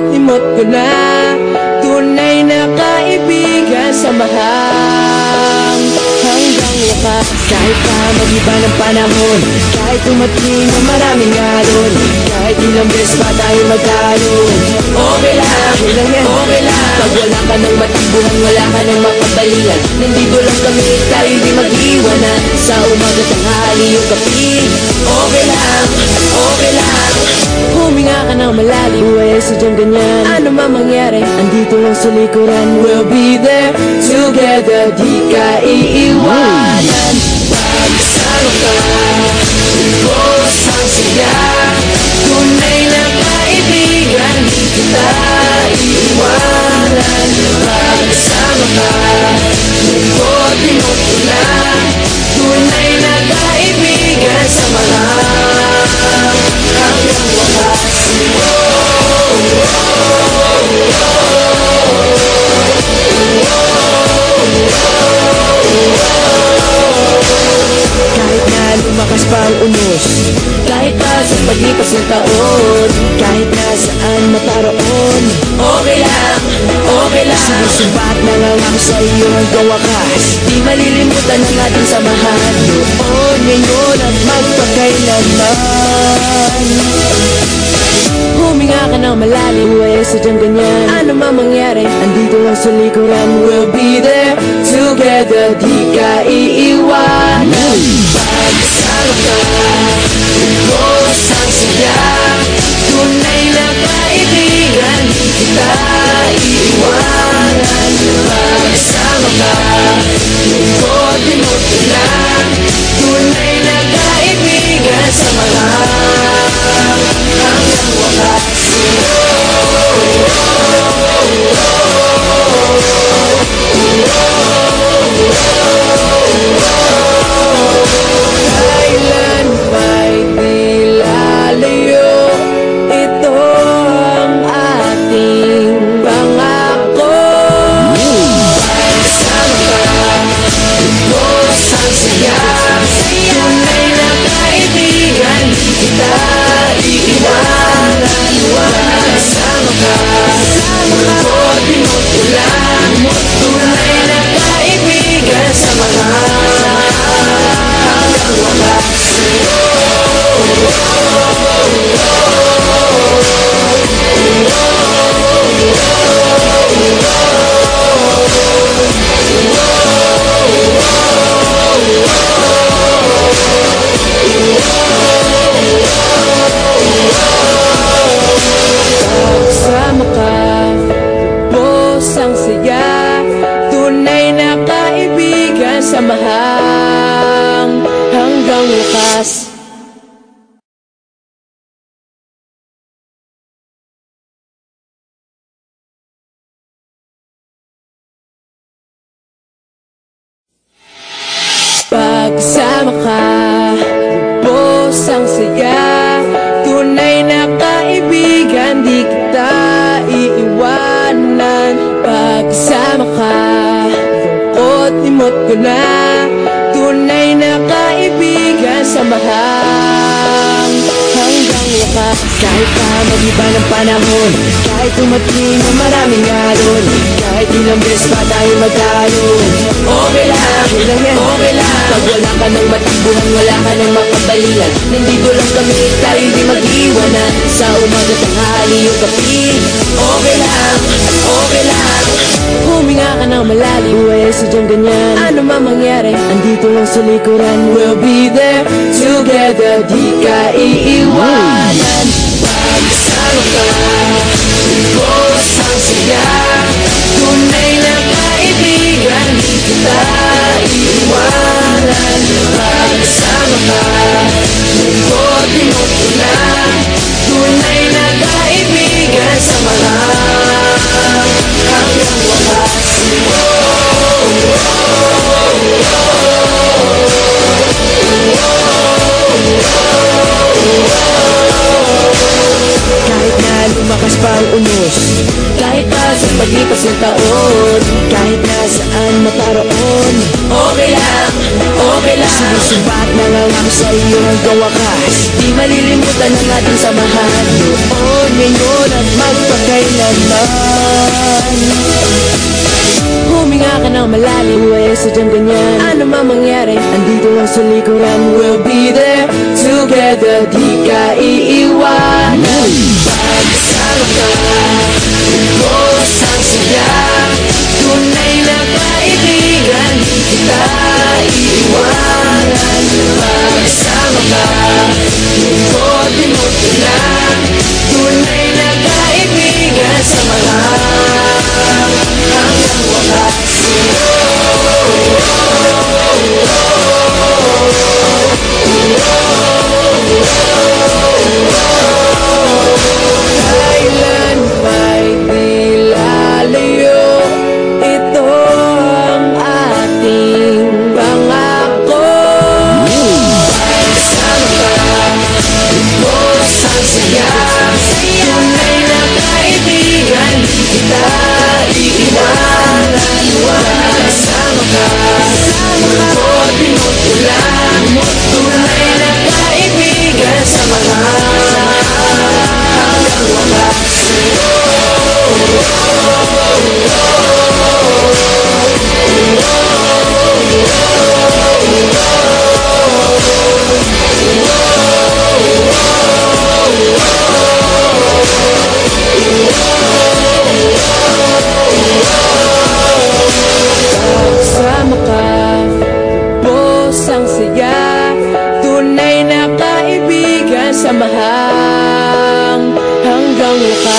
Lukot-limot ko na, tunay na kaibigan, samahang hanggang wakas. Kahit pa mag-iba ng panahon, kahit tumating na maraming alon, kahit ilang beses pa tayo magkaroon, okay lang, okay lang. Pag wala ka ng matakbuhan, wala ka ng makabalian, nandito lang kami, tayo di mag-iwanan. Sa umaga tanghali yung kapi, okay lang, okay lang. Huminga ka ng malalim, sadyang ganyan, ano man mangyari, andito lang sa likuran. We'll be there together, di ka iiwanan. Pagsama ka, ubos ang saya, tunay na kaibigan, di kita iiwanan. Pagsama ka, lukot-limot ko na, tunay na kaibigan, samahang hanggang wakas. Kahit na lumakas pa ang unos, kahit pa sa paglipas ng taon, kahit na saan maparoon, okay lang, okay lang. Sinusubat na lang ako sa iyo hanggang wakas. Di malilimutan ang ating samahan, noon, ngayon at magpakailanman. Huminga ka ng malalim, sadyang ganyan, ano man mangyari, andito lang sa likuran. We'll be there together, di ka iiwanan. Pagsama ka, ubos ang saya, tunay na kaibigan, di kita iiwanan. Pagsama ka, lukot-limot ko na, tunay na kaibigan, samahang hanggang wakas. Kailan ba'y di lalayo, ito ang ating pangako. Pagsama ka, ubos ang saya, tunay na kaibigan, di kita iiwanan. Pagsama ka, lukot-limot ko lang, tunay na kaibigan, samahang hanggang wakas. Pagsama ka, ubos ang saya, tunay na kaibigan, samahang hanggang wakas. Pagsama ka, ubos ang saya, tunay na kaibigan, di kita iiwanan. Pagsama ka, lukot-limot ko na, tunay na kaibigan, samahang hanggang wakas. Kahit pa mag-iba ng panahon, kahit tumating na maraming alon, kahit ilang beses pa tayo magkaroon, okay lang, okay lang. Pag wala ka ng matakbuhan, wala ka ng makabalian, nandito lang kami, tayo di mag-iwanan. Sa umaga tanghali yung kapi, okay lang, okay lang. Huminga ka ng malalim, sadyang ganyan, ano man mangyari, andito lang sa likuran. We'll be there together, di ka iiwanan. Pagsama ka, ubos ang saya, tunay na kaibigan, di kita iiwanan. Pagsama ka, lukot-limot ko na, tunay na kaibigan, samahang hanggang wakas. Kahit na lumakas pa ang unos, kahit pa sa paglipas ng taon, kahit na saan maparoon, okay lang, okay lang. Sinusubat nangangako sa iyo hanggang wakas. Di malilimutan ang ating samahan, noon, ngayon at magpakailanman. Huminga ka ng malalim, huwag sadyang ganyan. Ano man mangyari, andito lang sa likuran. We'll be there together, di ka iiwanan. Pagkasama ka, lubos ang saya. Tunay na kaibigan, di kita iiwanan. Pagkasama ka, lubos mo na. Tunay na kaibigan, samahan hanggang wakas. Kailan ba'y di lalayo? Ito ang ating pangako. Pagkasama ka, lubos ang saya. Tunay na kaibigan, di kita iiwanan. Pagkasama ka, lubos mo lang. Tunay na kaibigan, samahan hanggang wakas. Pagkasama ka, lubos ang saya. Tunay na kaibigan, samahan hanggang wakas.